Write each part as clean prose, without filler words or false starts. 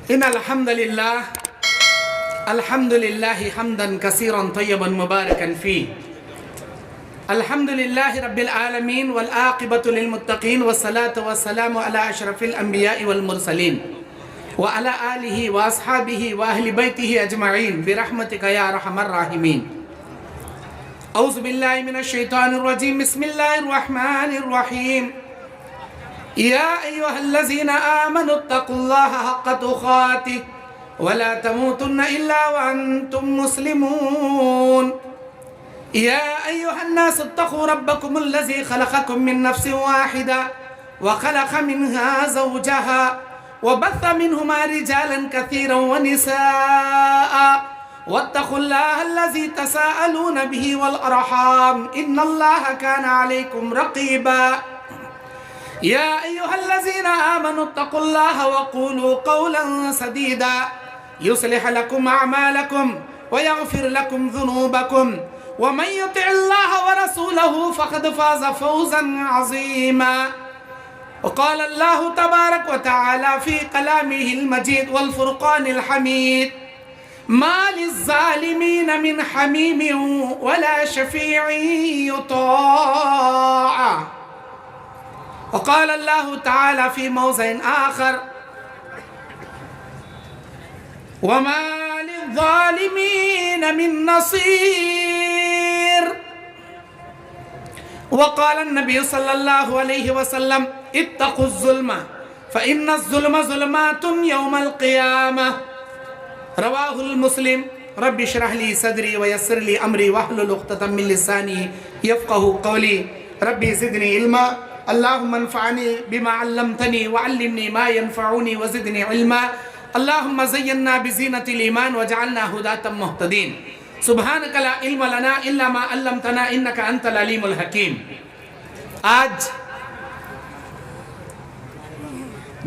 إن الحمد لله حمدا كثيرا طيبا مباركا فيه. الحمد لله رب العالمين والعاقبة للمتقين والصلاة والسلام على أشرف الأنبياء والمرسلين وعلى آله وأصحابه وأهل بيته أجمعين برحمتك يا أرحم الراحمين. أعوذ بالله من الشيطان الرجيم. بسم الله الرحمن الرحيم. يا أيها الذين آمنوا اتقوا الله حق تقاته ولا تموتن إلا وأنتم مسلمون. يا أيها الناس اتقوا ربكم الذي خلقكم من نفس واحدة وخلق منها زوجها وبث منهما رجالا كثيرا ونساء واتقوا الله الذي تساءلون به والأرحام إن الله كان عليكم رقيبا. يا أيها الذين آمنوا اتقوا الله وقولوا قولا سديدا يصلح لكم أعمالكم ويغفر لكم ذنوبكم ومن يطع الله ورسوله فقد فاز فوزا عظيما. وقال الله تبارك وتعالى في كلامه المجيد والفرقان الحميد: ما للظالمين من حميم ولا شفيع يطاع. وقال الله تعالى في موضع آخر: وما للظالمين من نصير. وقال النبي صلى الله عليه وسلم: اتقوا الظلم فإن الظلم ظلمات يوم القيامة. رواه المسلم. رب اشرح لي صدري ويسر لي أمري واحلل عقدة من لساني يفقهوا قولي. ربي زدني علما. اللهم انفعني بما علمتني وعلمني ما ينفعني وزدني علما. اللهم زينا بزينة الإيمان وجعلنا هداة مهتدين. سبحانك لا علم لنا إلا ما علمتنا إنك أنت العليم الحكيم. آج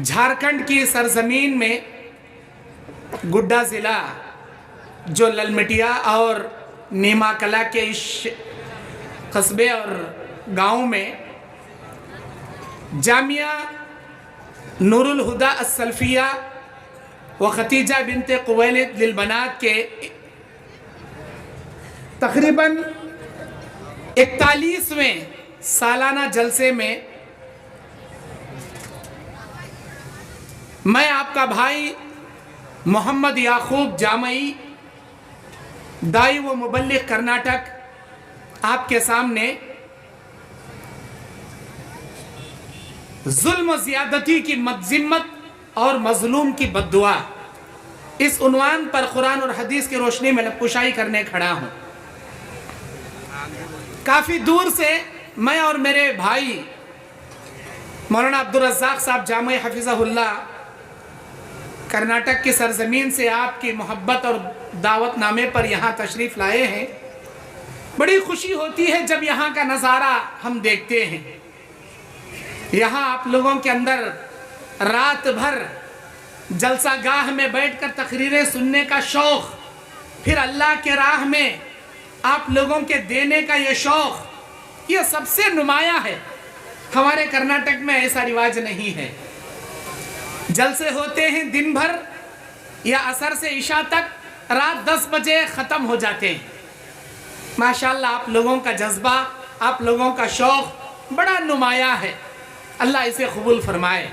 جھارکھنڈ کی سرزمین میں گڈا ضلع جو للمٹیا اور نیما کلا کے اس قصبے اور گاؤں میں جامعہ نور الہدا السلفیہ و ختیجہ بنت قویلد للبنات کے تقریباً 41ویں سالانہ جلسے میں میں آپ کا بھائی محمد یعقوب جامعی دائی و مبلغ کرناٹک آپ کے سامنے ظلم و زیادتی کی مذمت اور مظلوم کی بددعا اس عنوان پر قرآن اور حدیث کی روشنی میں لبکشائی کرنے کھڑا ہوں. کافی دور سے میں اور میرے بھائی مولانا عبدالرزاق صاحب جامعی حفظہ اللہ کرناٹک کی سرزمین سے آپ کی محبت اور دعوت نامے پر یہاں تشریف لائے ہیں. بڑی خوشی ہوتی ہے جب یہاں کا نظارہ ہم دیکھتے ہیں. یہاں آپ لوگوں کے اندر رات بھر جلسہ گاہ میں بیٹھ کر تقریریں سننے کا شوق، پھر اللہ کے راہ میں آپ لوگوں کے دینے کا یہ شوق، یہ سب سے نمایاں ہے. ہمارے کرناٹک میں ایسا رواج نہیں ہے. جلسے ہوتے ہیں دن بھر یا عصر سے عشاء تک، رات 10 بجے ختم ہو جاتے ہیں. ماشاءاللہ آپ لوگوں کا جذبہ، آپ لوگوں کا شوق بڑا نمایاں ہے. اللہ اسے قبول فرمائے.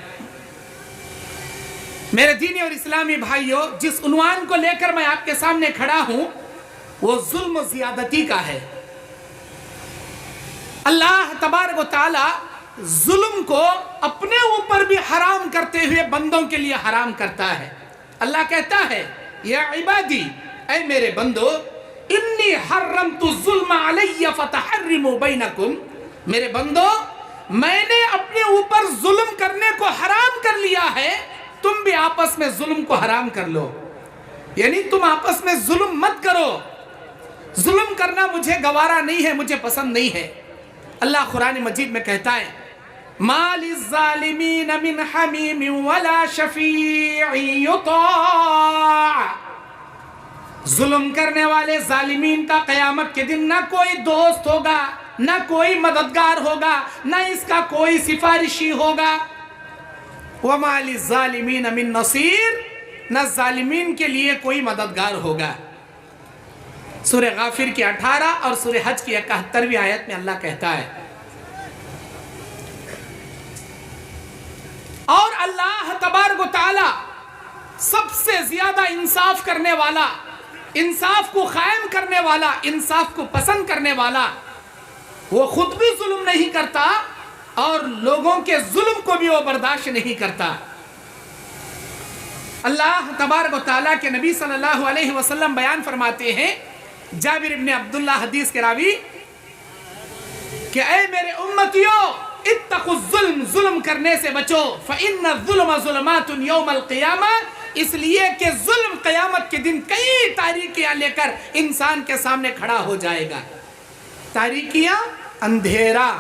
میرے دینی اور اسلامی بھائیوں، جس عنوان کو لے کر میں آپ کے سامنے کھڑا ہوں وہ ظلم و زیادتی کا ہے. اللہ تبارک و تعالی ظلم کو اپنے اوپر بھی حرام کرتے ہوئے بندوں کے لیے حرام کرتا ہے. اللہ کہتا ہے: یا عبادی، اے میرے بندو، انی حرمت الظلم علی فتحرموا بینکم. میرے بندو، میں نے اپنے اوپر ظلم کرنے کو حرام کر لیا ہے، تم بھی آپس میں ظلم کو حرام کر لو. یعنی تم آپس میں ظلم مت کرو. ظلم کرنا مجھے گوارا نہیں ہے، مجھے پسند نہیں ہے. اللہ قرآن مجید میں کہتا ہے: ما للظالمین من حمیم ولا شفیع یطاع. ظلم کرنے والے ظالمین کا قیامت کے دن نہ کوئی دوست ہوگا، نہ کوئی مددگار ہوگا، نہ اس کا کوئی سفارشی ہوگا. وَمَا لِلظَّالِمِينَ مِن نَصِيرٍ. نہ ظالمین کے لیے کوئی مددگار ہوگا۔ سورہ غافر کی 18 اور سورہ حج کی 71ویں آیت میں اللہ کہتا ہے، اور اللہ تبارک و تعالی سب سے زیادہ انصاف کرنے والا، انصاف کو قائم کرنے والا، انصاف کو پسند کرنے والا، وہ خود بھی ظلم نہیں کرتا اور لوگوں کے ظلم کو بھی وہ برداشت نہیں کرتا۔ اللہ تبارک و تعالیٰ کے نبی صلی اللہ علیہ وسلم بیان فرماتے ہیں، جابر ابن عبداللہ حدیث کے راوی، کہ اے میرے امتیوں، اتقوا الظلم، ظلم کرنے سے بچو، فإن الظلم ظلمات یوم القیامہ، اس لیے کہ ظلم قیامت کے دن کئی تاریکیاں لے کر انسان کے سامنے کھڑا ہو جائے گا۔ تاریکیاں، اندھیرا،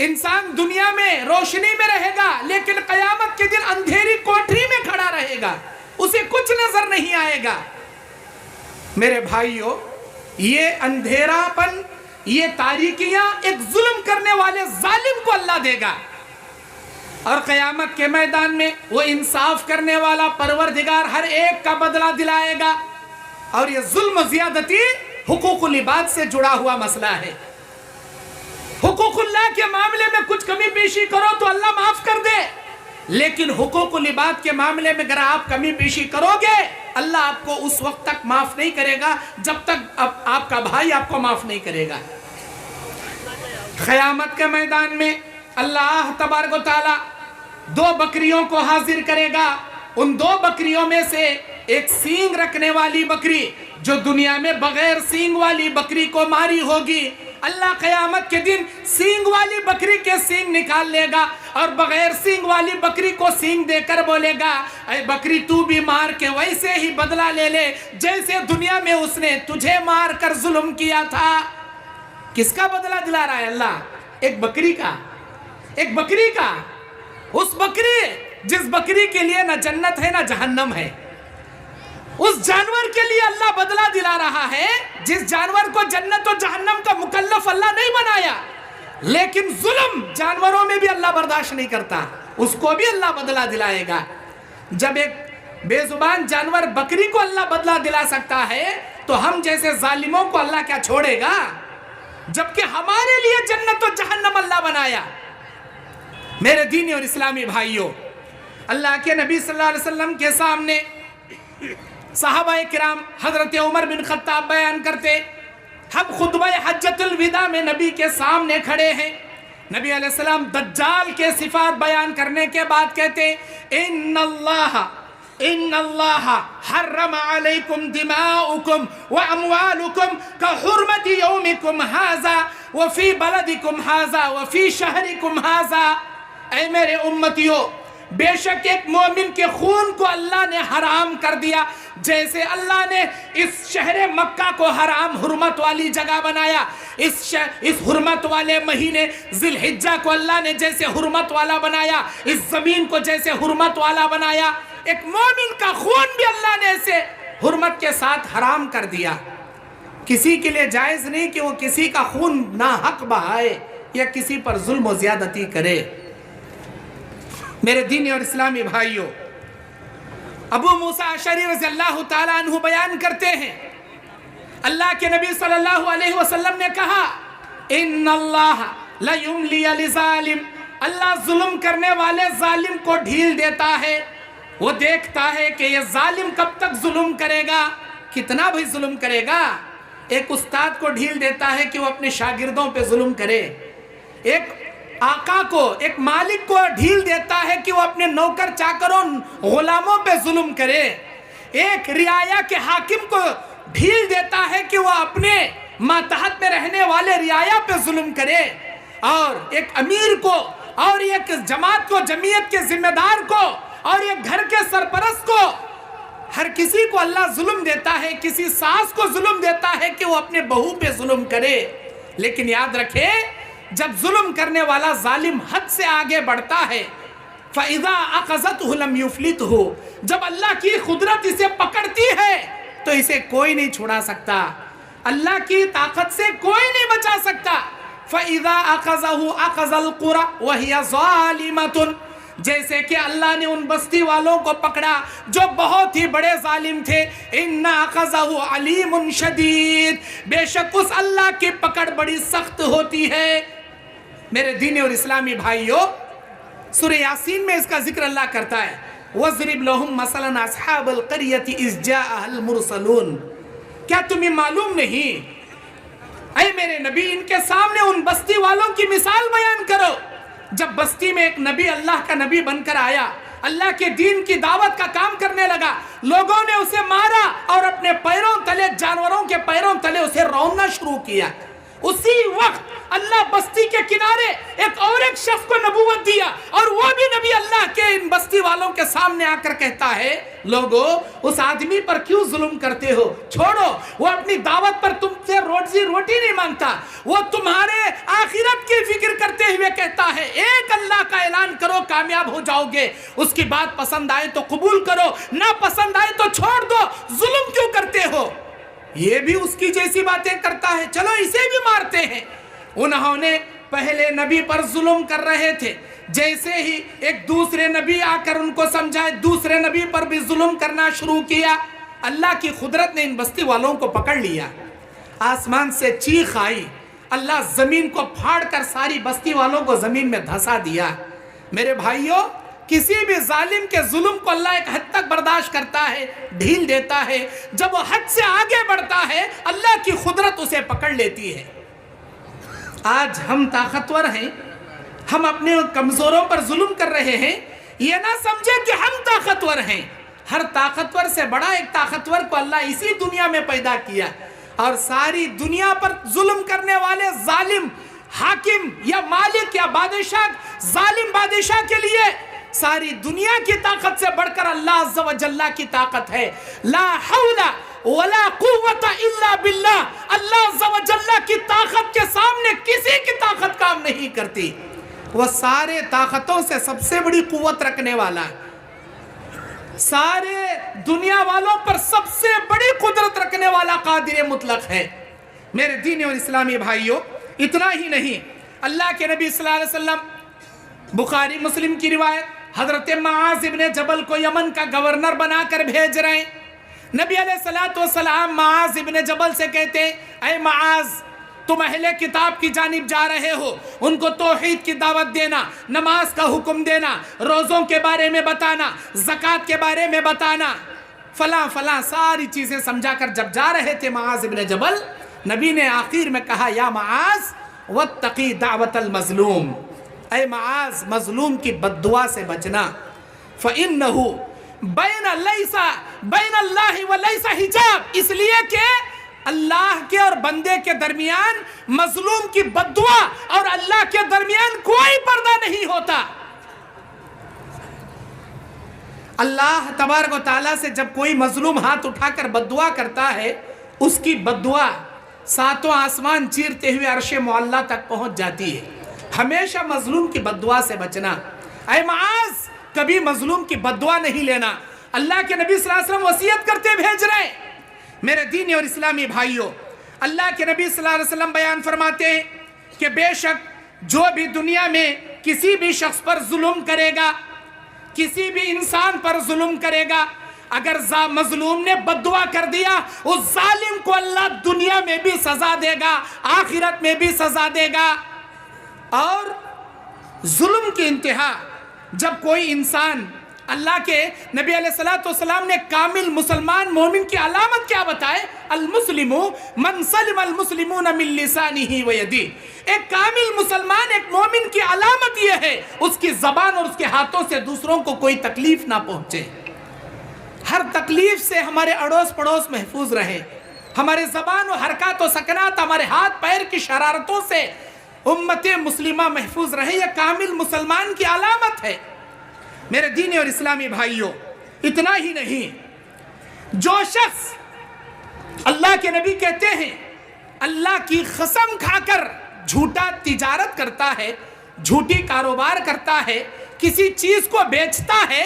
انسان دنیا میں روشنی میں رہے گا لیکن قیامت کے دن اندھیری کوٹری میں کھڑا رہے گا، اسے کچھ نظر نہیں آئے گا۔ میرے بھائیوں، یہ اندھیرا پن، یہ تاریکیاں ایک ظلم کرنے والے ظالم کو اللہ دے گا، اور قیامت کے میدان میں وہ انصاف کرنے والا پروردگار ہر ایک کا بدلہ دلائے گا۔ اور یہ ظلم و زیادتی حقوق العباد سے جڑا ہوا مسئلہ ہے۔ حقوق اللہ کے معاملے میں کچھ کمی پیشی کرو تو اللہ معاف کر دے، لیکن حقوق العباد کے معاملے میں اگر آپ کمی پیشی کرو گے، اللہ آپ کو اس وقت تک معاف نہیں کرے گا جب تک آپ کا بھائی آپ کو معاف نہیں کرے گا۔ قیامت کے میدان میں اللہ تبارک و تعالی 2 بکریوں کو حاضر کرے گا۔ ان 2 بکریوں میں سے ایک سینگ رکھنے والی بکری، جو دنیا میں بغیر سینگ والی بکری کو ماری ہوگی، اللہ قیامت کے دن سینگ والی بکری کے سینگ نکال لے گا اور بغیر سینگ والی بکری کو سینگ دے کر بولے گا، اے بکری تو بھی مار کے ویسے ہی بدلہ لے لے جیسے دنیا میں اس نے تجھے مار کر ظلم کیا تھا۔ کس کا بدلہ دلا رہا ہے اللہ؟ ایک بکری کا، ایک بکری کا۔ اس بکری، جس بکری کے لیے نہ جنت ہے نہ جہنم ہے، اس جانور کے لیے اللہ بدلہ دلا رہا ہے، جس جانور کو جنت و جہنم کا مکلف اللہ نہیں بنایا، لیکن ظلم جانوروں میں بھی اللہ برداشت نہیں کرتا، اس کو بھی اللہ بدلہ دلائے گا۔ جب ایک بے زبان جانور بکری کو اللہ بدلہ دلا سکتا ہے تو ہم جیسے ظالموں کو اللہ کیا چھوڑے گا؟ جبکہ ہمارے لیے جنت و جہنم اللہ بنایا۔ میرے دینی اور اسلامی بھائیوں، اللہ کے نبی صلی اللہ علیہ وسلم کے سامنے صحابہ کرام حضرت عمر بن خطاب بیان کرتے، ہم خطبہ حجۃ الوداع میں نبی کے سامنے کھڑے ہیں، نبی علیہ السلام دجال کے صفات بیان کرنے کے بعد کہتے، ان اللہ حرم علیکم دماؤکم واموالکم کحرمت یومکم ھذا وفی بلدکم ھذا وفی شہرکم ھذا۔ اے میرے امتیوں، بے شک ایک مومن کے خون کو اللہ نے حرام کر دیا، جیسے اللہ نے اس شہر مکہ کو حرام حرمت والی جگہ بنایا، اس حرمت والے مہینے ذی الحجہ کو اللہ نے جیسے حرمت والا بنایا، اس زمین کو جیسے حرمت والا بنایا، ایک مومن کا خون بھی اللہ نے اسے حرمت کے ساتھ حرام کر دیا۔ کسی کے لیے جائز نہیں کہ وہ کسی کا خون ناحق بہائے یا کسی پر ظلم و زیادتی کرے۔ میرے دینی اور اسلامی بھائیوں، ابو موسیٰ اشعری رضی اللہ تعالیٰ عنہ بیان کرتے ہیں، اللہ کے نبی صلی اللہ علیہ وسلم نے کہا، ان اللہ لیملی لظالم، اللہ ظلم کرنے والے ظالم کو ڈھیل دیتا ہے، وہ دیکھتا ہے کہ یہ ظالم کب تک ظلم کرے گا، کتنا بھی ظلم کرے گا۔ ایک استاد کو ڈھیل دیتا ہے کہ وہ اپنے شاگردوں پہ ظلم کرے، ایک آقا کو، ایک مالک کو ڈھیل دیتا ہے کہ وہ اپنے نوکر چاکروں غلاموں پہ ظلم کرے، ایک رعایا کے حاکم کو ڈھیل دیتا ہے کہ وہ اپنے ماتحت میں رہنے والے رعایا پہ ظلم کرے، اور ایک امیر کو، اور ایک جماعت کو، جمعیت کے ذمہ دار کو، اور ایک گھر کے سرپرست کو، ہر کسی کو اللہ ظلم دیتا ہے۔ کسی ساس کو ظلم دیتا ہے کہ وہ اپنے بہو پہ ظلم کرے، لیکن یاد رکھے جب ظلم کرنے والا ظالم حد سے آگے بڑھتا ہے، فَإِذَا أَخَذَتْهُ لَمْ يُفْلِتْهُ، جب اللہ کی قدرت اسے پکڑتی ہے تو اسے کوئی نہیں چھڑا سکتا، اللہ کی طاقت سے کوئی نہیں بچا سکتا۔ فَإِذَا أَخَذَهُ أَخَذَ الْقُرَى وَهِيَ ظَالِمَةٌ، جیسے کہ اللہ نے ان بستی والوں کو پکڑا جو بہت ہی بڑے ظالم تھے. اِنَّ أَخَذَهُ عَلِيمٌ شَدِيدٌ, بے شک اس اللہ کی پکڑ بڑی سخت ہوتی ہے. میرے دینی اور اسلامی بھائیوں, سورہ یاسین میں اس کا ذکر اللہ کرتا ہے. وَاضْرِبْ لَهُمْ مَثَلًا أَصْحَابَ الْقَرْيَةِ إِذْ جَاءَهَا الْمُرْسَلُونَ. کیا تمہیں معلوم نہیں اے میرے نبی, ان کے سامنے ان بستی والوں کی مثال بیان کرو جب بستی میں ایک نبی اللہ کا نبی بن کر آیا, اللہ کے دین کی دعوت کا کام کرنے لگا, لوگوں نے اسے مارا اور اپنے پیروں تلے, جانوروں کے پیروں تلے اسے روننا شروع کیا. اسی وقت اللہ بستی کے کنارے ایک شخص کو نبوت دیا, اور وہ بھی نبی اللہ کے ان بستی والوں کے سامنے آ کر کہتا ہے, لوگو اس آدمی پر کیوں ظلم کرتے ہو, چھوڑو, وہ اپنی دعوت پر تم سے روٹی نہیں مانگتا, وہ تمہارے آخرت کی فکر کرتے ہوئے کہتا ہے ایک اللہ کا اعلان کرو کامیاب ہو جاؤ گے, اس کی بات پسند آئے تو قبول کرو, نہ پسند آئے تو چھوڑ دو, ظلم کیوں کرتے ہو. یہ بھی اس کی جیسی باتیں کرتا ہے, چلو اسے بھی مارتے ہیں. انہوں نے پہلے نبی پر ظلم کر رہے تھے, جیسے ہی ایک دوسرے نبی آ کر ان کو سمجھائے, دوسرے نبی پر بھی ظلم کرنا شروع کیا. اللہ کی قدرت نے ان بستی والوں کو پکڑ لیا. آسمان سے چیخ آئی, اللہ زمین کو پھاڑ کر ساری بستی والوں کو زمین میں دھسا دیا. میرے بھائیوں, کسی بھی ظالم کے ظلم کو اللہ ایک حد تک برداشت کرتا ہے, ڈھیل دیتا ہے. جب وہ حد سے آگے بڑھتا ہے اللہ کی قدرت اسے پکڑ لیتی ہے. آج ہم طاقتور ہیں, ہم اپنے کمزوروں پر ظلم کر رہے ہیں, یہ نہ سمجھے کہ ہم طاقتور ہیں. ہر طاقتور سے بڑا ایک طاقتور کو اللہ اسی دنیا میں پیدا کیا, اور ساری دنیا پر ظلم کرنے والے ظالم حاکم یا مالک یا بادشاہ, ظالم بادشاہ کے لیے ساری دنیا کی طاقت سے بڑھ کر اللہ عز و جل کی طاقت ہے. لا حول ولا قوت الا باللہ. اللہ عز و جل کی طاقت کے سامنے کسی کی طاقت کام نہیں کرتی. وہ سارے طاقتوں سے سب سے بڑی قوت رکھنے والا, سارے دنیا والوں پر سب سے بڑی قدرت رکھنے والا قادر مطلق ہے. میرے دینی اور اسلامی بھائیوں, اتنا ہی نہیں, اللہ کے نبی صلی اللہ علیہ وسلم, بخاری مسلم کی روایت, حضرت معاذ ابن جبل کو یمن کا گورنر بنا کر بھیج رہے ہیں. نبی علیہ السلام معاذ ابن جبل سے کہتے ہیں, اے معاذ, تم اہل کتاب کی جانب جا رہے ہو, ان کو توحید کی دعوت دینا, نماز کا حکم دینا, روزوں کے بارے میں بتانا, زکوٰۃ کے بارے میں بتانا, فلاں فلاں ساری چیزیں سمجھا کر جب جا رہے تھے معاذ ابن جبل, نبی نے آخر میں کہا, یا معاذ واتقی دعوت المظلوم, اے معاذ مظلوم کی بددعا سے بچنا. فَإِنَّهُ بین اللہ ولیس حجاب, اس لیے کہ اللہ کے اور بندے کے درمیان مظلوم کی بددعا اور اللہ کے درمیان کوئی پردہ نہیں ہوتا. اللہ تبارک و تعالیٰ سے جب کوئی مظلوم ہاتھ اٹھا کر بددعا کرتا ہے, اس کی بددعا ساتوں آسمان چیرتے ہوئے عرش معلیٰ تک پہنچ جاتی ہے. ہمیشہ مظلوم کی بددعا سے بچنا. اے معاذ, کبھی مظلوم کی بددعا نہیں لینا. اللہ کے نبی صلی اللہ علیہ وسلم وصیت کرتے بھیج رہے. میرے دینی اور اسلامی بھائیوں, اللہ کے نبی صلی اللہ علیہ وسلم بیان فرماتے ہیں کہ بے شک جو بھی دنیا میں کسی بھی شخص پر ظلم کرے گا, کسی بھی انسان پر ظلم کرے گا, اگر مظلوم نے بددعا کر دیا, اس ظالم کو اللہ دنیا میں بھی سزا دے گا, آخرت میں بھی سزا دے گا. اور ظلم کی انتہا جب کوئی انسان, اللہ کے نبی علیہ السلام نے کامل مسلمان مومن کی علامت کیا بتائے, المسلم من سلم المسلمون من لسانہ و یدہ. ایک کامل مسلمان, ایک مومن کی علامت یہ ہے اس کی زبان اور اس کے ہاتھوں سے دوسروں کو کوئی تکلیف نہ پہنچے. ہر تکلیف سے ہمارے اڑوس پڑوس محفوظ رہے, ہمارے زبان و حرکات و سکنات, ہمارے ہاتھ پیر کی شرارتوں سے امت مسلمہ محفوظ رہے. یہ کامل مسلمان کی علامت ہے. میرے دینی اور اسلامی بھائیوں, اتنا ہی نہیں, جو شخص, اللہ کے نبی کہتے ہیں, اللہ کی قسم کھا کر جھوٹا تجارت کرتا ہے, جھوٹی کاروبار کرتا ہے, کسی چیز کو بیچتا ہے,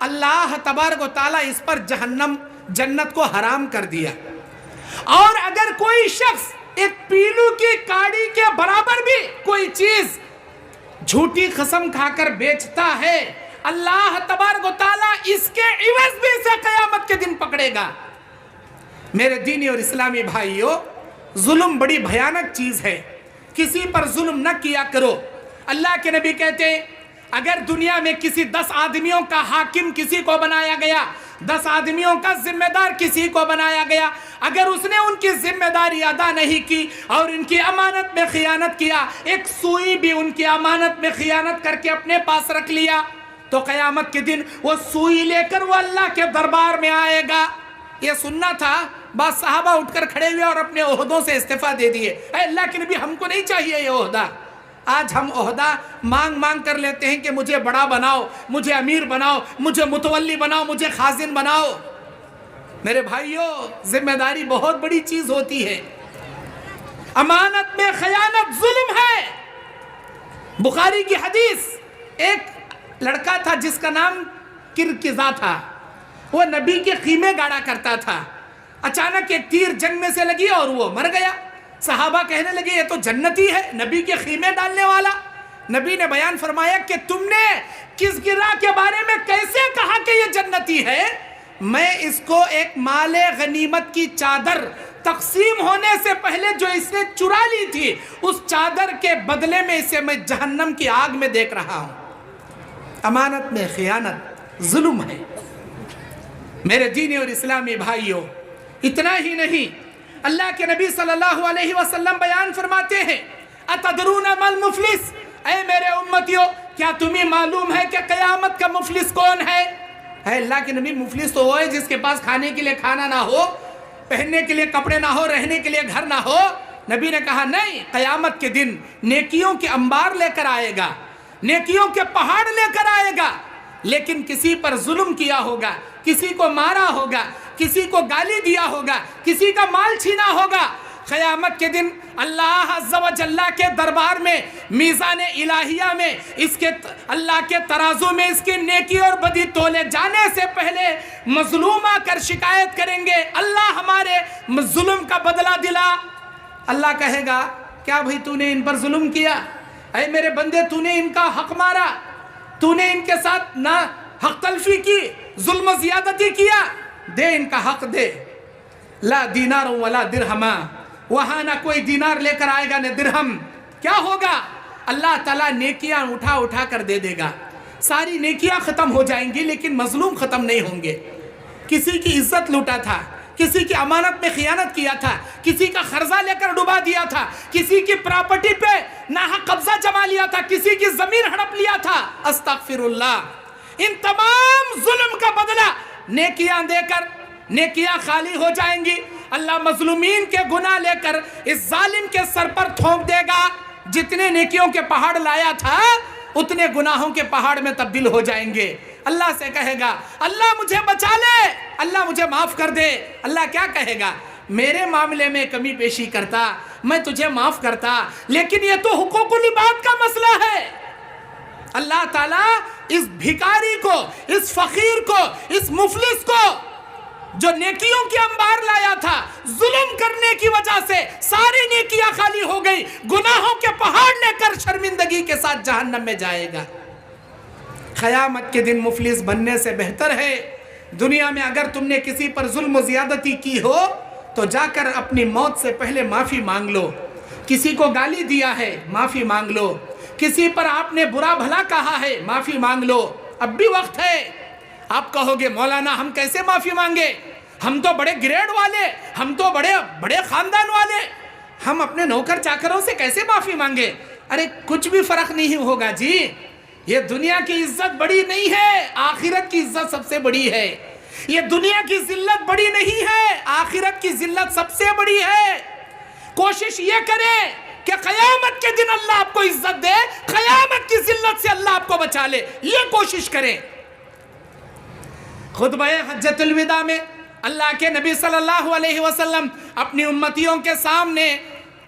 اللہ تبارک و تعالیٰ اس پر جنت کو حرام کر دیا. اور اگر کوئی شخص ایک پیلو کی کاڑی کے برابر بھی کوئی چیز جھوٹی قسم کھا کر بیچتا ہے, اللہ تبارک و تعالیٰ اس کے عوض بھی اسے قیامت کے دن پکڑے گا۔ میرے دینی اور اسلامی بھائیوں، ظلم بڑی بھیانک چیز ہے، کسی پر ظلم نہ کیا کرو۔ اللہ کے نبی کہتے ہیں اگر دنیا میں کسی 10 آدمیوں کا حاکم کسی کو بنایا گیا، 10 آدمیوں کا ذمہ دار کسی کو بنایا گیا، اگر اس نے ان کی ذمہ داری ادا نہیں کی اور ان کی امانت میں خیانت کیا، ایک سوئی بھی ان کی امانت میں خیانت کر کے اپنے پاس رکھ لیا، تو قیامت کے دن وہ سوئی لے کر وہ اللہ کے دربار میں آئے گا۔ یہ سننا تھا، بعض صحابہ اٹھ کر کھڑے ہوئے اور اپنے عہدوں سے استعفیٰ دے دیے۔ اے اللہ کے نبی، ہم کو نہیں چاہیے یہ عہدہ۔ آج ہم عہدہ مانگ مانگ کر لیتے ہیں کہ مجھے بڑا بناؤ، مجھے امیر بناؤ، مجھے متولی بناؤ، مجھے خازن بناؤ۔ میرے بھائیوں، ذمہ داری بہت بڑی چیز ہوتی ہے، امانت میں خیانت ظلم ہے۔ بخاری کی حدیث، ایک لڑکا تھا جس کا نام کرکزا تھا، وہ نبی کے خیمے گاڑا کرتا تھا۔ اچانک ایک تیر جنگ میں سے لگی اور وہ مر گیا۔ صحابہ کہنے لگے یہ تو جنتی ہے، نبی کے خیمے ڈالنے والا۔ نبی نے بیان فرمایا کہ تم نے کرکزا کے بارے میں کیسے کہا کہ یہ جنتی ہے؟ میں اس کو ایک مال غنیمت کی چادر تقسیم ہونے سے پہلے جو اس نے چرا لی تھی، اس چادر کے بدلے میں اسے میں جہنم کی آگ میں دیکھ رہا ہوں۔ امانت میں خیانت ظلم ہے۔ میرے دینی اور اسلامی بھائیوں، اتنا ہی نہیں، اللہ کے نبی صلی اللہ علیہ وسلم بیان فرماتے ہیں اتدرون ما المفلس، اے میرے امتیوں، کیا تمہیں معلوم ہے کہ قیامت کا مفلس کون ہے؟ اے اللہ کے نبی، مفلس تو وہ ہے جس کے پاس کھانے کے لیے کھانا نہ ہو، پہننے کے لیے کپڑے نہ ہو، رہنے کے لیے گھر نہ ہو۔ نبی نے کہا نہیں، قیامت کے دن نیکیوں کے انبار لے کر آئے گا، نیکیوں کے پہاڑ لے کر آئے گا، لیکن کسی پر ظلم کیا ہوگا، کسی کو مارا ہوگا، کسی کو گالی دیا ہوگا، کسی کا مال چھینا ہوگا، قیامت کے دن اللہ عز و جل کے دربار میں، میزان الہیہ میں، اس کے اللہ کے ترازو میں اس کی نیکی اور بدی تولے جانے سے پہلے مظلوم آ کر شکایت کریں گے، اللہ ہمارے ظلم کا بدلہ دلا۔ اللہ کہے گا کیا بھئی تو نے ان پر ظلم کیا؟ اے میرے بندے، تو نے ان کا حق مارا، تو نے ان کے ساتھ نہ حق تلفی کی، ظلم و زیادتی کیا، دے ان کا حق دے۔ لا دینار ولا درہما، وہاں نہ کوئی دینار لے کر آئے گا نہ درہم۔ کیا ہوگا؟ اللہ تعالیٰ نیکیاں اٹھا اٹھا کر دے دے گا، ساری نیکیاں ختم ہو جائیں گی لیکن مظلوم ختم نہیں ہوں گے۔ کسی کی عزت لوٹا تھا، کسی کی امانت میں خیانت کیا تھا، کسی کا قرضہ لے کر ڈبا دیا تھا، کسی کی پراپرٹی پہ ناحق قبضہ جما لیا تھا، کسی کی زمین ہڑپ لیا تھا، استغفر اللہ، ان تمام ظلم کا بدلہ نیکیاں دے کر نیکیاں خالی ہو جائیں گی۔ اللہ مظلومین کے گناہ لے کر اس ظالم کے سر پر تھوپ دے گا، جتنے نیکیوں کے پہاڑ لایا تھا اتنے گناہوں کے پہاڑ میں تبدیل ہو جائیں گے۔ اللہ سے کہے گا اللہ مجھے بچا لے، اللہ مجھے معاف کر دے۔ اللہ کیا کہے گا؟ میرے معاملے میں کمی پیشی کرتا، میں تجھے معاف کرتا، لیکن یہ تو حقوق العباد کا مسئلہ ہے۔ اللہ تعالیٰ اس بھکاری کو، اس فقیر کو، اس مفلس کو جو نیکیوں کے انبار لایا تھا، ظلم کرنے کی وجہ سے ساری نیکیاں خالی ہو گئی، گناہوں کے پہاڑ لے کر شرمندگی کے ساتھ جہنم میں جائے گا۔ قیامت کے دن مفلس بننے سے بہتر ہے دنیا میں اگر تم نے کسی پر ظلم و زیادتی کی ہو تو جا کر اپنی موت سے پہلے معافی مانگ لو۔ کسی کو گالی دیا ہے، معافی مانگ لو۔ کسی پر آپ نے برا بھلا کہا ہے، معافی مانگ لو، اب بھی وقت ہے۔ آپ کہو گے مولانا ہم کیسے معافی مانگے، ہم تو بڑے گریڈ والے، ہم تو بڑے خاندان والے، ہم اپنے نوکر چاکروں سے کیسے معافی مانگے؟ ارے کچھ بھی فرق نہیں ہوگا جی، یہ دنیا کی عزت بڑی نہیں ہے، آخرت کی عزت سب سے بڑی ہے۔ یہ دنیا کی ذلت بڑی نہیں ہے، آخرت کی ذلت سب سے بڑی ہے۔ کوشش یہ کریں کہ قیامت کے دن اللہ آپ کو عزت دے، قیامت کی ذلت سے اللہ آپ کو بچا لے، یہ کوشش کریں۔ خطبہ حجۃ الوداع میں اللہ کے نبی صلی اللہ علیہ وسلم اپنی امتیوں کے سامنے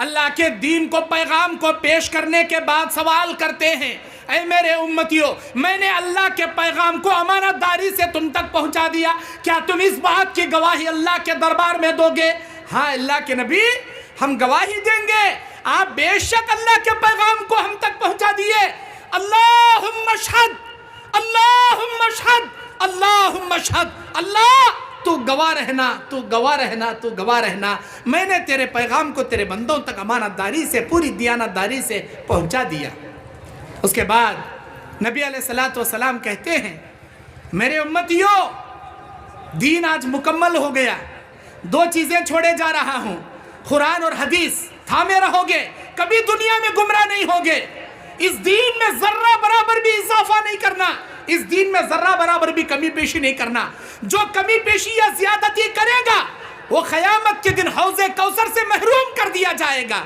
اللہ کے دین کو، پیغام کو پیش کرنے کے بعد سوال کرتے ہیں، اے میرے امتیوں، میں نے اللہ کے پیغام کو امانت داری سے تم تک پہنچا دیا، کیا تم اس بات کی گواہی اللہ کے دربار میں دو گے؟ ہاں اللہ کے نبی، ہم گواہی دیں گے، آپ بے شک اللہ کے پیغام کو ہم تک پہنچا دیے۔ اللہم اشہد، اللہم اشہد اللہم اشہد، اللہ تو گواہ رہنا، تو گواہ رہنا، تو گواہ رہنا، میں نے تیرے پیغام کو تیرے بندوں تک امانت داری سے، پوری دیانت داری سے پہنچا دیا۔ اس کے بعد نبی علیہ السلام کہتے ہیں میرے امتیوں، دین آج مکمل ہو گیا، دو چیزیں چھوڑے جا رہا ہوں، قرآن اور حدیث تھامے رہو گے، کبھی دنیا میں گمراہ نہیں ہوگے، اس دین میں ذرہ برابر بھی اضافہ نہیں کرنا، اس دین میں ذرہ برابر بھی کمی پیشی نہیں کرنا، جو کمی پیشی یا زیادتی کرے گا وہ قیامت کے دن حوض کوثر سے محروم کر دیا جائے گا،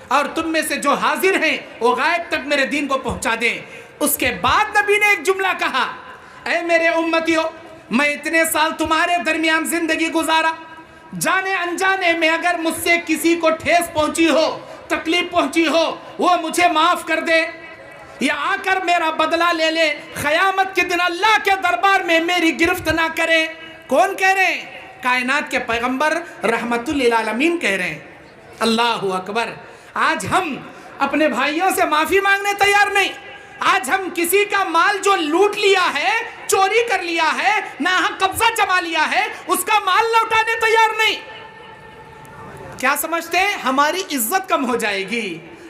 اور تم میں سے جو حاضر ہیں وہ غائب تک میرے دین کو پہنچا دیں۔ اس کے بعد نبی نے ایک جملہ کہا، اے میرے امتیوں، میں اتنے سال تمہارے درمیان زندگی گزارا، جانے انجانے میں اگر مجھ سے کسی کو ٹھیس پہنچی ہو، تکلیف پہنچی ہو، وہ مجھے معاف کر دے یا آ کر میرا بدلہ لے لے، قیامت کے دن اللہ کے دربار میں میری گرفت نہ کرے۔ کون کہہ رہے ہیں؟ کائنات کے پیغمبر رحمت للعالمین کہہ رہے ہیں۔ اللہ اکبر۔ آج ہم اپنے بھائیوں سے معافی مانگنے تیار نہیں، آج ہم کسی کا مال جو لوٹ لیا ہے، چوری کر لیا ہے، ناحق قبضہ جما لیا ہے، اس کا مال لوٹانے تیار نہیں۔ کیا سمجھتے ہیں ہماری عزت کم ہو جائے گی،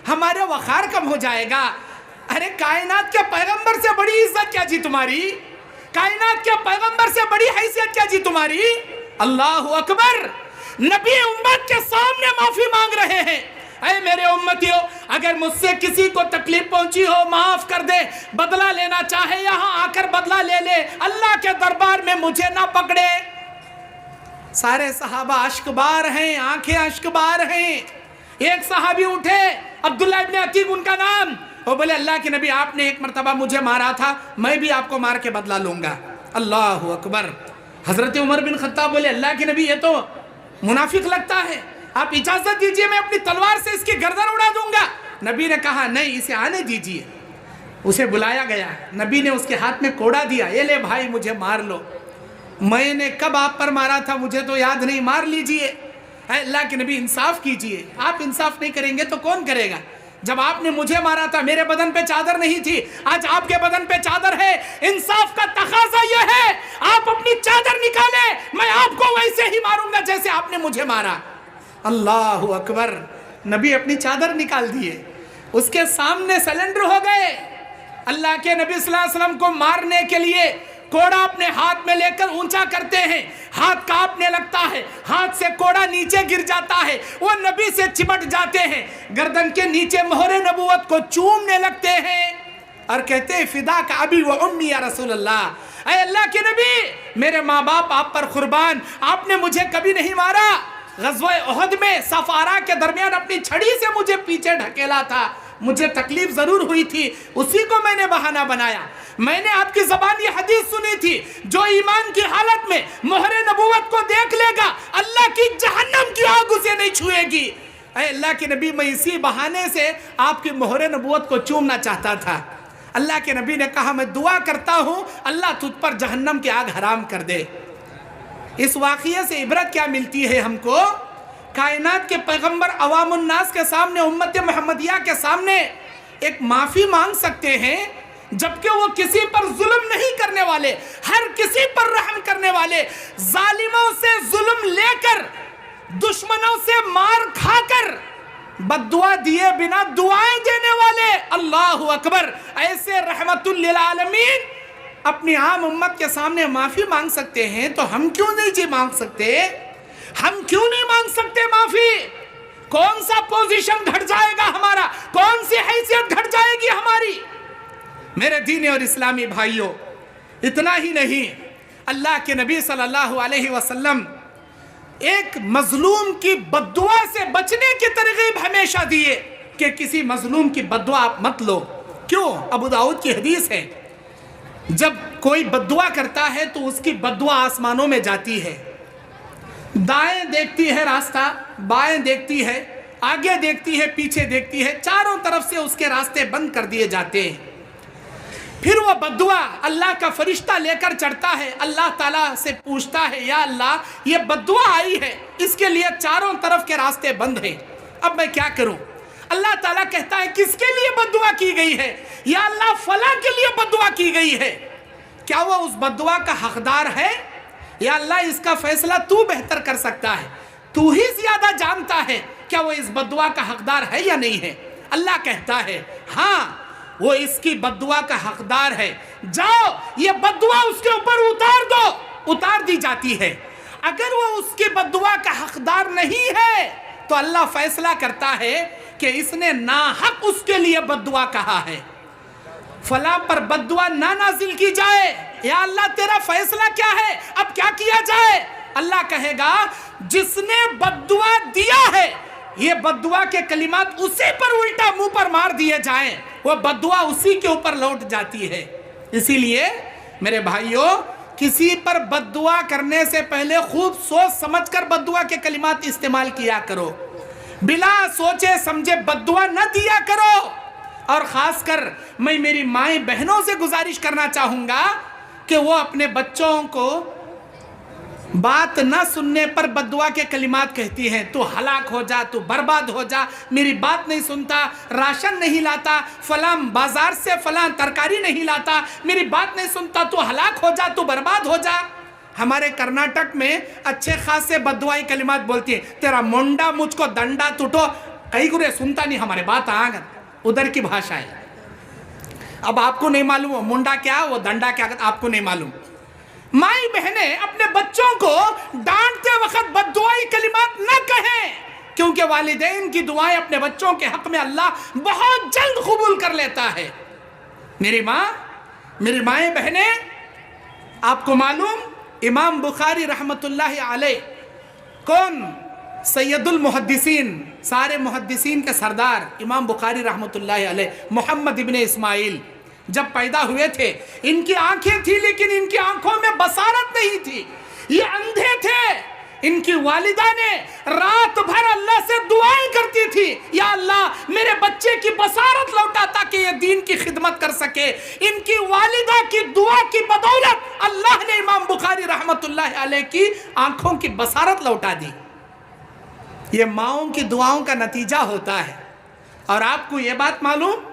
ہمارے وقار کم ہو جائے گا؟ ارے کائنات کے پیغمبر سے بڑی عزت کیا جی تمہاری؟ کائنات کے پیغمبر سے بڑی حیثیت کیا جی تمہاری؟ اللہ اکبر۔ نبی امت کے سامنے معافی مانگ رہے ہیں، اے میرے امتیوں، اگر مجھ سے کسی کو تکلیف پہنچی ہو معاف کر دے، بدلہ لینا چاہے یہاں آ کر بدلہ لے لے، اللہ کے دربار میں مجھے نہ پکڑے۔ سارے صحابہ اشک بار ہیں، آنکھیں اشک بار ہیں۔ ایک صحابی اٹھے، عبداللہ ابن عتیق ان کا نام، وہ بولے اللہ کے نبی آپ نے ایک مرتبہ مجھے مارا تھا، میں بھی آپ کو مار کے بدلہ لوں گا۔ اللہ اکبر۔ حضرت عمر بن خطاب بولے اللہ کے نبی یہ تو منافق لگتا ہے، آپ اجازت دیجئے میں اپنی تلوار سے اس کی گردن اڑا دوں گا۔ نبی نے کہا نہیں، اسے آنے دیجئے۔ اسے بلایا گیا، نبی نے اس کے ہاتھ میں کوڑا دیا، یہ لے بھائی مجھے مار لو، میں نے کب آپ پر مارا تھا مجھے تو یاد نہیں، مار لیجئے۔ اے اللہ کے نبی انصاف کیجئے، آپ انصاف نہیں کریں گے تو کون کرے گا؟ جب آپ نے مجھے مارا تھا میرے بدن پہ چادر نہیں تھی، آج آپ کے بدن پہ چادر ہے، انصاف کا تقاضا یہ ہے آپ اپنی چادر نکالیں، میں آپ کو ویسے ہی ماروں گا جیسے آپ نے مجھے مارا۔ اللہ اکبر۔ نبی اپنی چادر نکال دیے، اس کے سامنے سلنڈر ہو گئے۔ اللہ کے نبی صلی اللہ علیہ وسلم کو مارنے کے لیے کوڑا اپنے ہاتھ میں لے کر اونچا کرتے ہیں، ہاتھ کانپنے لگتا ہے، ہاتھ سے کوڑا نیچے گر جاتا ہے، وہ نبی سے چمٹ جاتے ہیں، گردن کے نیچے مہر نبوت کو چومنے لگتے ہیں اور کہتے ہیں فدا کا ابی و امی یا رسول اللہ، اے اللہ کے نبی میرے ماں باپ آپ پر قربان، آپ نے مجھے کبھی نہیں مارا، غزوہ احد میں صف آرا کے درمیان اپنی چھڑی سے مجھے پیچھے ڈھکیلا تھا، مجھے تکلیف ضرور ہوئی تھی، اسی کو میں نے بہانہ بنایا، میں نے آپ کی زبان یہ حدیث سنی تھی، جو ایمان کی حالت میں مہر نبوت کو دیکھ لے گا اللہ کی جہنم کی آگ اسے نہیں چھوئے گی۔ اے اللہ کے نبی میں اسی بہانے سے آپ کی مہر نبوت کو چومنا چاہتا تھا۔ اللہ کے نبی نے کہا میں دعا کرتا ہوں اللہ تجھ پر جہنم کی آگ حرام کر دے۔ اس واقعے سے عبرت کیا ملتی ہے ہم کو؟ کائنات کے پیغمبر عوام الناس کے سامنے، امت محمدیہ کے سامنے ایک معافی مانگ سکتے ہیں، جبکہ وہ کسی پر ظلم نہیں کرنے والے، ہر کسی پر رحم کرنے والے، ظالموں سے ظلم لے کر، دشمنوں سے مار کھا کر، بد دعا دیے بنا دعائیں دینے والے، اللہ اکبر، ایسے رحمت للعالمین اپنی عام امت کے سامنے معافی مانگ سکتے ہیں، تو ہم کیوں نہیں جی مانگ سکتے؟ ہم کیوں نہیں مانگ سکتے معافی؟ کون سا پوزیشن گھٹ جائے گا ہمارا؟ کون سی حیثیت گھٹ جائے گی ہماری؟ میرے دینی اور اسلامی بھائیوں، اتنا ہی نہیں، اللہ کے نبی صلی اللہ علیہ وسلم ایک مظلوم کی بد دعا سے بچنے کی ترغیب ہمیشہ دیے کہ کسی مظلوم کی بد دعا آپ مت لو۔ کیوں؟ ابو داؤد کی حدیث ہے، جب کوئی بد دعا کرتا ہے تو اس کی بد دعا آسمانوں میں جاتی ہے، دائیں دیکھتی ہے راستہ، بائیں دیکھتی ہے، آگے دیکھتی ہے، پیچھے دیکھتی ہے، چاروں طرف سے اس کے راستے بند کر دیے جاتے ہیں۔ پھر وہ بد دعا اللہ کا فرشتہ لے کر چڑھتا ہے، اللہ تعالیٰ سے پوچھتا ہے یا اللہ یہ بد دعا آئی ہے، اس کے لیے چاروں طرف کے راستے بند ہیں، اب میں کیا کروں؟ اللہ تعالیٰ کہتا ہے کس کے لیے بد دعا کی گئی ہے؟ یا اللہ فلاں کے لیے بد دعا کی گئی ہے، کیا وہ اس بد دعا کا حقدار ہے؟ یا اللہ اس کا فیصلہ تو بہتر کر سکتا ہے، تو ہی زیادہ جانتا ہے کیا وہ اس بد دعا کا حقدار ہے یا نہیں ہے؟ اللہ کہتا ہے ہاں وہ اس کی بد دعا کا حقدار ہے، جاؤ یہ بد دعا اس کے اوپر اتار دو، اتار دی جاتی ہے۔ اگر وہ اس کی بد دعا کا حقدار نہیں ہے تو اللہ فیصلہ کرتا ہے کہ اس نے ناحق اس کے لیے بد دعا کہا ہے، فلاں پر بد دعا نہ نازل کی جائے۔ یا اللہ تیرا فیصلہ کیا ہے، اب کیا کیا جائے؟ اللہ کہے گا جس نے بد دعا دیا ہے یہ بد دعا کے کلمات اسی پر الٹا منہ پر مار دیے جائیں، وہ بد دعا اسی کے اوپر لوٹ جاتی ہے۔ اسی لیے میرے بھائیوں، کسی پر بد دعا کرنے سے پہلے خوب سوچ سمجھ کر بد دعا کے کلمات استعمال کیا کرو، بلا سوچے سمجھے بد دعا نہ دیا کرو۔ اور خاص کر میں میری مائیں بہنوں سے گزارش کرنا چاہوں گا کہ وہ اپنے بچوں کو بات نہ سننے پر بد دعا کے کلمات کہتی ہیں، تو ہلاک ہو جا، تو برباد ہو جا، میری بات نہیں سنتا، راشن نہیں لاتا، فلاں بازار سے فلاں ترکاری نہیں لاتا، میری بات نہیں سنتا، تو ہلاک ہو جا، تو برباد ہو جا۔ ہمارے کرناٹک میں اچھے خاصے بد دعائی کلمات بولتی ہیں، تیرا منڈا مجھ کو ڈنڈا ٹوٹو، کئی گرے سنتا نہیں ہمارے بات آگا، ادھر کی بھاشا ہے۔ اب آپ کو نہیں معلوم وہ منڈا کیا وہ ڈنڈا کیا، آپ کو نہیں معلوم۔ مائی بہنیں اپنے بچوں کو ڈانٹتے وقت بد دعائی کلمات نہ کہیں، کیونکہ والدین کی دعائیں اپنے بچوں کے حق میں اللہ بہت جلد قبول کر لیتا ہے۔ میری مائیں بہنیں، آپ کو معلوم امام بخاری رحمت اللہ علیہ کون؟ سید المحدثین، سارے محدثین کے سردار امام بخاری رحمت اللہ علیہ، محمد ابن اسماعیل جب پیدا ہوئے تھے ان کی آنکھیں تھی لیکن ان کی آنکھوں میں بصارت نہیں تھی، یہ اندھے تھے۔ ان کی والدہ نے رات بھر اللہ سے دعائیں کرتی تھی، یا اللہ میرے بچے کی بصارت لوٹا تاکہ یہ دین کی خدمت کر سکے۔ ان کی والدہ کی دعا کی بدولت اللہ نے امام بخاری رحمت اللہ علیہ کی آنکھوں کی بصارت لوٹا دی۔ یہ ماؤں کی دعاؤں کا نتیجہ ہوتا ہے۔ اور آپ کو یہ بات معلوم،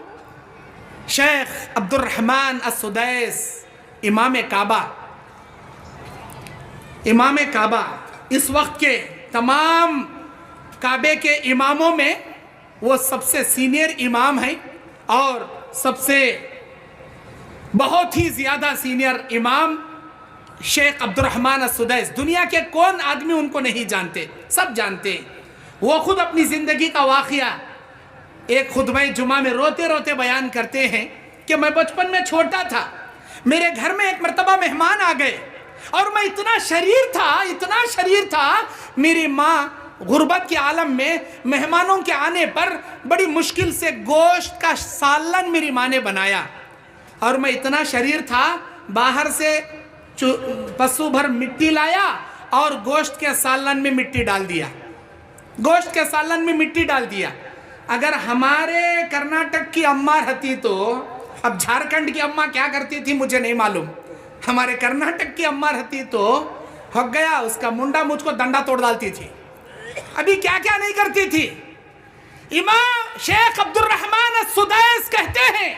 شیخ عبد الرحمن السدیس امام کعبہ اس وقت کے تمام کعبے کے اماموں میں وہ سب سے سینئر امام ہیں، اور سب سے بہت ہی زیادہ سینئر امام شیخ عبد الرحمن السدیس۔ دنیا کے کون آدمی ان کو نہیں جانتے، سب جانتے ہیں۔ وہ خود اپنی زندگی کا واقعہ ایک خطبہ جمعہ میں روتے روتے بیان کرتے ہیں کہ میں بچپن میں چھوٹا تھا، میرے گھر میں ایک مرتبہ مہمان آ گئے اور میں اتنا شریر تھا، میری ماں غربت کے عالم میں مہمانوں کے آنے پر بڑی مشکل سے گوشت کا سالن میری ماں نے بنایا، اور میں اتنا شریر تھا، باہر سے پسو بھر مٹی لایا اور گوشت کے سالن میں مٹی ڈال دیا۔ اگر ہمارے کرناٹک کی اماں رہتی تو، اب جھارکھنڈ کی اماں کیا کرتی تھی مجھے نہیں معلوم، ہمارے کرناٹک کی اماں رہتی تو ہو گیا، اس کا منڈا مجھ کو ڈنڈا توڑ ڈالتی تھی۔ ابھی کیا کیا نہیں کرتی تھی۔ امام شیخ عبد الرحمن السدیس کہتے ہیں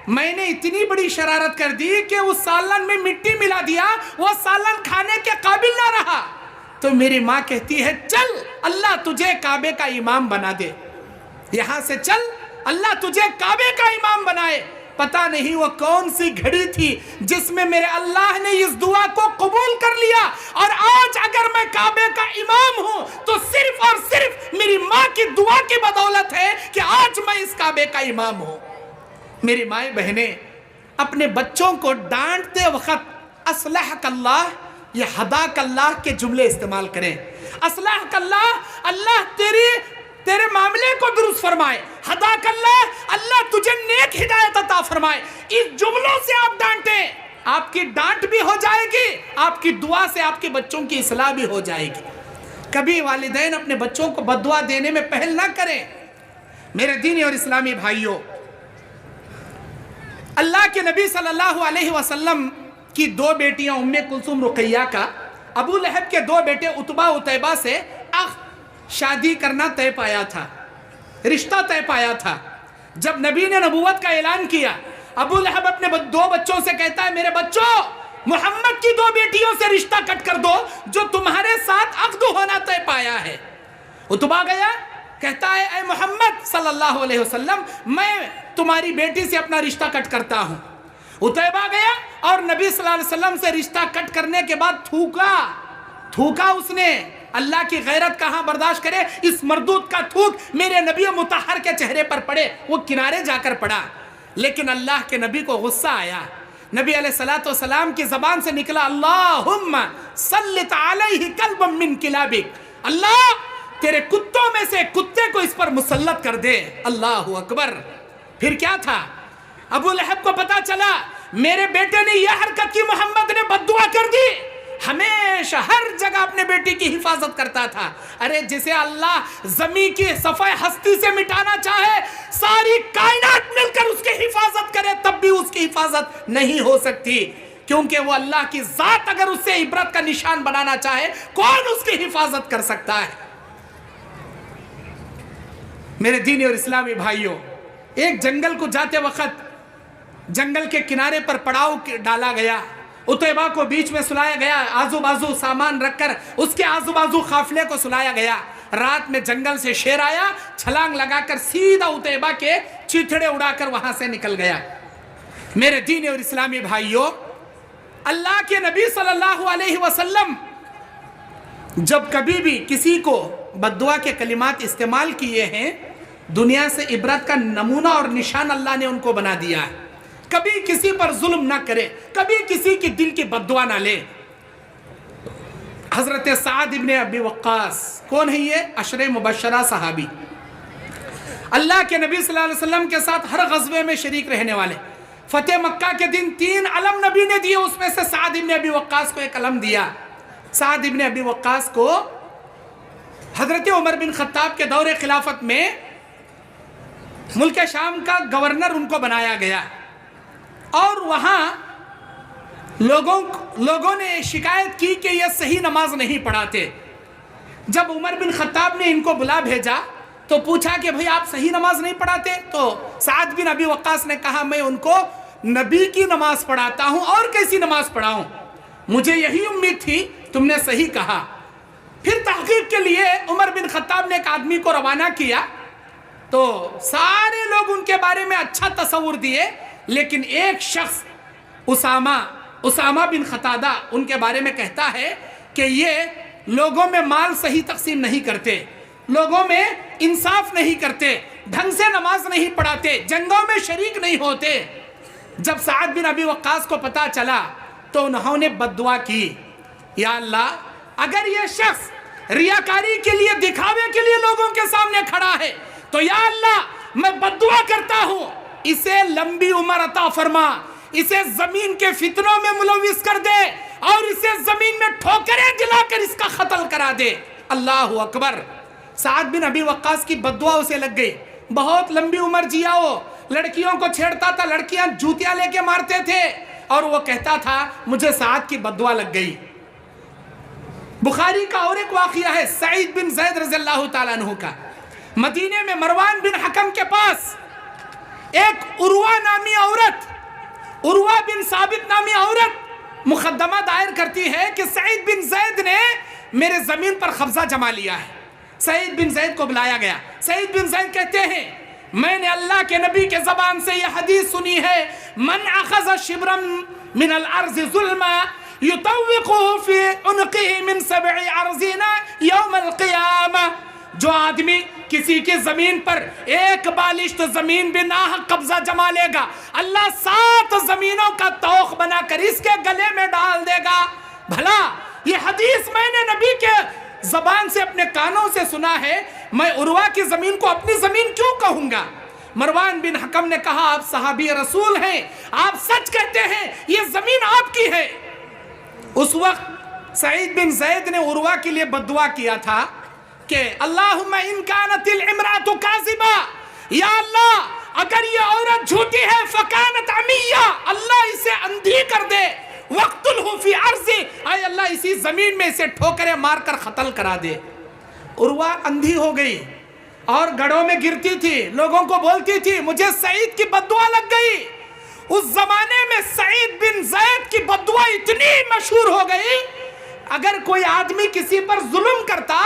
میں نے اتنی بڑی شرارت کر دی کہ اس سالن میں مٹی ملا دیا، وہ سالن کھانے کے قابل نہ رہا۔ تو میری ماں کہتی ہے چل اللہ تجھے کعبے کا امام بنا دے، یہاں سے چل اللہ تجھے کعبے کا امام بنائے۔ پتہ نہیں وہ کون سی گھڑی تھی جس میں میرے اللہ نے اس دعا کو قبول کر لیا، اور آج اگر میں کعبے کا امام ہوں تو صرف اور صرف میری ماں کی دعا کی بدولت ہے کہ آج میں اس کعبے کا امام ہوں۔ میری مائیں بہنیں اپنے بچوں کو ڈانٹتے وقت اصلحک اللہ یا ہداک اللہ کے جملے استعمال کریں۔ اصلحک اللہ، اللہ تیرے معاملے کو درست فرمائے، ہداک اللہ، اللہ تجھے نیک ہدایت عطا فرمائے۔ اس جملوں سے آپ ڈانٹیں، آپ کی ڈانٹ بھی ہو جائے گی، آپ کی دعا سے آپ کے بچوں کی اصلاح بھی ہو جائے گی۔ کبھی والدین اپنے بچوں کو بد دعا دینے میں پہل نہ کریں۔ میرے دینی اور اسلامی بھائیوں، اللہ کے نبی صلی اللہ علیہ وسلم کی دو بیٹیاں ام کلثوم رقیہ کا ابو لہب کے دو بیٹے عتبہ عتیبہ سے شادی کرنا طے پایا تھا۔ رشتہ طے پایا تھا. جب نبی نے نبوت کا اعلان کیا، ابو لہب اپنے 2 بچوں سے کہتا ہے میرے بچوں محمد کی 2 بیٹیوں سے رشتہ کٹ کر دو جو تمہارے ساتھ عقد ہونا طے پایا ہے. اتبا گیا کہتا ہے اے محمد صلی اللہ علیہ وسلم میں تمہاری بیٹی سے اپنا رشتہ کٹ کرتا ہوں. اتبا گیا اور نبی صلی اللہ علیہ وسلم سے رشتہ کٹ کرنے کے بعد تھوکا اس نے. اللہ کی غیرت کہاں برداشت کرے، اس مردود کا تھوک میرے نبی مطہر کے چہرے پر پڑے. وہ کنارے جا کر پڑا، لیکن اللہ کے نبی کو غصہ آیا. نبی علیہ الصلوۃ والسلام کی زبان سے نکلا اللہم سلط علیہ کلبا من کلابک، اللہ تیرے کتوں میں سے کتے کو اس پر مسلط کر دے. اللہ اکبر. پھر کیا تھا؟ ابو لہب کو پتا چلا میرے بیٹے نے یہ حرکت کی، محمد نے بد دعا کر دی. ہمیشہ ہر جگہ اپنے بیٹی کی حفاظت کرتا تھا. ارے جسے اللہ زمین کی صفحہ ہستی سے مٹانا چاہے، ساری کائنات مل کر اس کی حفاظت کرے، تب بھی اس کی حفاظت نہیں ہو سکتی، کیونکہ وہ اللہ کی ذات اگر اس سے عبرت کا نشان بنانا چاہے کون اس کی حفاظت کر سکتا ہے؟ میرے دینی اور اسلامی بھائیوں، ایک جنگل کو جاتے وقت جنگل کے کنارے پر پڑاؤ ڈالا گیا. اتبا کو بیچ میں سلایا گیا، آزو بازو سامان رکھ کر اس کے آزو بازو قافلے کو سلایا گیا. رات میں جنگل سے شیر آیا، چھلانگ لگا کر سیدھا اتبا کے چیتھڑے اڑا کر وہاں سے نکل گیا. میرے دینی اور اسلامی بھائیوں، اللہ کے نبی صلی اللہ علیہ وسلم جب کبھی بھی کسی کو بد دعا کے کلمات استعمال کیے ہیں، دنیا سے عبرت کا نمونہ اور نشان اللہ نے ان کو بنا دیا ہے. کبھی کسی پر ظلم نہ کرے، کبھی کسی کی دل کی بد دعا نہ لے. حضرت سعد ابن ابی وقاص کون ہے؟ یہ عشرہ مبشرہ صحابی، اللہ کے نبی صلی اللہ علیہ وسلم کے ساتھ ہر غزوے میں شریک رہنے والے. فتح مکہ کے دن 3 علم نبی نے دیے، اس میں سے سعد ابن ابی وقاص کو ایک علم دیا. سعد ابن ابی وقاص کو حضرت عمر بن خطاب کے دور خلافت میں ملک شام کا گورنر ان کو بنایا گیا، اور وہاں لوگوں نے شکایت کی کہ یہ صحیح نماز نہیں پڑھاتے. جب عمر بن خطاب نے ان کو بلا بھیجا تو پوچھا کہ بھئی آپ صحیح نماز نہیں پڑھاتے؟ تو سعد بن ابی وقاص نے کہا میں ان کو نبی کی نماز پڑھاتا ہوں، اور کیسی نماز پڑھاؤں؟ مجھے یہی امید تھی، تم نے صحیح کہا. پھر تحقیق کے لیے عمر بن خطاب نے ایک آدمی کو روانہ کیا، تو سارے لوگ ان کے بارے میں اچھا تصور دیے، لیکن ایک شخص اسامہ بن قتادہ ان کے بارے میں کہتا ہے کہ یہ لوگوں میں مال صحیح تقسیم نہیں کرتے، لوگوں میں انصاف نہیں کرتے، ڈھنگ سے نماز نہیں پڑھاتے، جنگوں میں شریک نہیں ہوتے. جب سعد بن ابی وقاص کو پتا چلا تو انہوں نے بد دعا کی، یا اللہ اگر یہ شخص ریاکاری کے لیے، دکھاوے کے لیے لوگوں کے سامنے کھڑا ہے تو یا اللہ میں بد دعا کرتا ہوں اسے لمبی عمر عطا فرما، اسے زمین کے فتنوں میں ملوث کر دے، اور اسے زمین میں ٹھوکریں دلا کر اس کا قتل کرا دے. اللہ اکبر. سعد بن ابی وقاص کی بد دعا اسے لگ گئی. بہت لمبی عمر جیا، وہ لڑکیوں کو چھیڑتا تھا، لڑکیاں جوتیاں لے کے مارتے تھے، اور وہ کہتا تھا مجھے سعد کی بد دعا لگ گئی. بخاری کا اور ایک واقعہ ہے سعید بن زید رضی اللہ تعالیٰ عنہ کا. مدینے میں مروان بن حکم کے پاس ایک عروہ نامی عورت، عروہ بن ثابت نامی عورت مقدمہ دائر کرتی ہے کہ سعید بن زید نے میرے زمین پر قبضہ جما لیا ہے. سعید بن زید کو بلایا گیا. سعید بن زید کہتے ہیں میں نے اللہ کے نبی کے زبان سے یہ حدیث سنی ہے، من اخذ شبرا من الارض ظلما یطوقه فی عنقه من 7 ارضین یوم القیامہ. جو آدمی کسی کی زمین پر ایک بالشت زمین بھی ناحق قبضہ جما لے گا، اللہ 7 زمینوں کا توق بنا کر اس کے گلے میں ڈال دے گا. بھلا یہ حدیث میں نے نبی کے زبان سے اپنے کانوں سے سنا ہے، میں عروہ کی زمین کو اپنی زمین کیوں کہوں گا؟ مروان بن حکم نے کہا آپ صحابی رسول ہیں، آپ سچ کہتے ہیں، یہ زمین آپ کی ہے. اس وقت سعید بن زید نے عروہ کے لیے بد دعا کیا تھا کہ اللہم ان کانت الامرأة کاذبہ، یا اللہ اگر یہ عورت جھوٹی ہے فکانت عمیہ، اللہ اسے اندھی کر دے، وقتلہ فی عرضی، اے اللہ اسی زمین میں اسے ٹھوکریں مار کر قتل کرا دے. عروہ اندھی ہو گئی. اور گڑھوں میں گرتی تھی، لوگوں کو بولتی تھی مجھے سعید کی بددعا لگ گئی۔ اس زمانے میں سعید بن زید کی بددعا اتنی مشہور ہو گئی، اگر کوئی آدمی کسی پر ظلم کرتا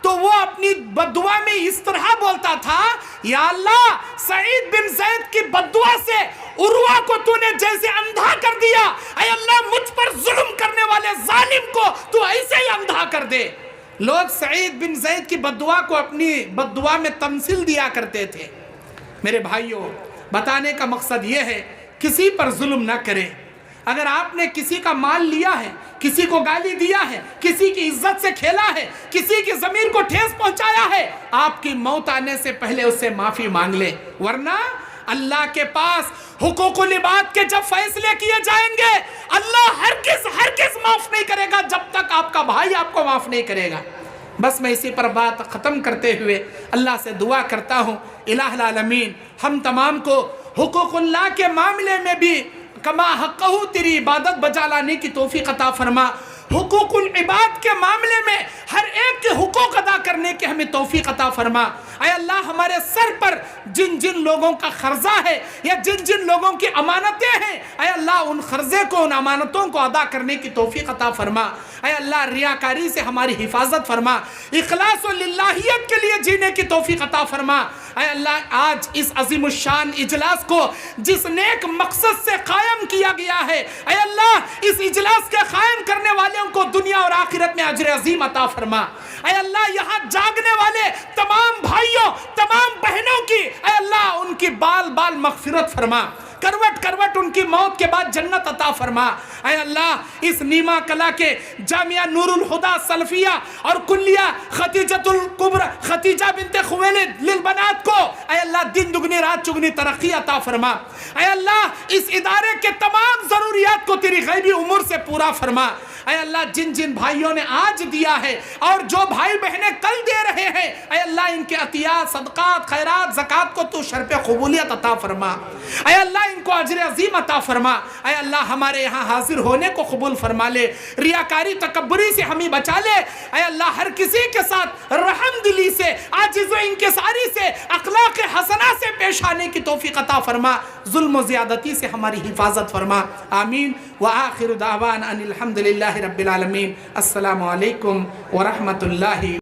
تو وہ اپنی بددعا میں اس طرح بولتا تھا، یا اللہ سعید بن زید کی بددعا سے عروہ کو تو نے جیسے اندھا کر دیا، اے اللہ مجھ پر ظلم کرنے والے ظالم کو تو ایسے ہی اندھا کر دے۔ لوگ سعید بن زید کی بددعا کو اپنی بددعا میں تمثیل دیا کرتے تھے۔ میرے بھائیوں، بتانے کا مقصد یہ ہے کسی پر ظلم نہ کریں۔ اگر آپ نے کسی کا مال لیا ہے، کسی کو گالی دیا ہے، کسی کی عزت سے کھیلا ہے، کسی کی ضمیر کو ٹھیس پہنچایا ہے، آپ کی موت آنے سے پہلے اس سے معافی مانگ لیں، ورنہ اللہ کے پاس حقوق العباد کے جب فیصلے کیے جائیں گے اللہ ہرگز معاف نہیں کرے گا جب تک آپ کا بھائی آپ کو معاف نہیں کرے گا۔ بس میں اسی پر بات ختم کرتے ہوئے اللہ سے دعا کرتا ہوں، الہ العالمین ہم تمام کو حقوق اللہ کے معاملے میں بھی کما حقہ تیری عبادت بجا لانے کی توفیق عطا فرما، حقوق العباد کے معاملے میں ہر ایک کے حقوق ادا کرنے کی ہمیں توفیق عطا فرما۔ اے اللہ ہمارے سر پر جن جن لوگوں کا قرضہ ہے یا جن جن لوگوں کی امانتیں ہیں، اے اللہ ان قرضے کو، ان امانتوں کو ادا کرنے کی توفیق عطا فرما۔ اے اللہ ریاکاری سے ہماری حفاظت فرما، اخلاص و للہیت کے لیے جینے کی توفیق عطا فرما۔ اے اللہ آج اس عظیم الشان اجلاس کو جس نیک مقصد سے قائم کیا گیا ہے، اے اللہ اس اجلاس کے قائم کرنے والوں کو دنیا اور آخرت میں اجر عظیم عطا فرما۔ اے اللہ یہاں جاگنے والے تمام بھائیوں، تمام بہنوں کی اے اللہ ان کی بال بال مغفرت فرما، کروٹ کروٹ ان کی موت کے بعد جنت عطا فرما۔ اے اللہ اس نیما کلا کے جامعہ نور الہدا سلفیہ اور کلیہ ختیجۃ الکبریٰ ختیجہ بنت خویلد للبنات کو اے اللہ دن دگنی رات چگنی ترقی عطا فرما۔ اے اللہ اس ادارے کے تمام ضروریات کو تیری غیبی امور سے پورا فرما۔ اے اللہ جن جن بھائیوں نے آج دیا ہے اور جو بھائی بہنیں کل دے رہے ہیں، اے اللہ ان کے عطیات، صدقات، خیرات، زکوٰۃ کو تو شرف قبولیت عطا فرما۔ اے اللہ ان کو اجر عظیم عطا فرما۔ اے اللہ ہمارے یہاں حاضر ہونے کو قبول فرما لے، ریاکاری تکبری سے ہمیں بچا لے۔ اے اللہ ہر کسی کے ساتھ رحم دلی سے، عاجز و انکساری سے، اخلاق حسنہ سے پیش آنے کی توفیق عطا فرما، ظلم و زیادتی سے ہماری حفاظت فرما۔ آمین وآخر دعوانا ان الحمدللہ رب العالمین۔ السلام علیکم ورحمۃ اللہ۔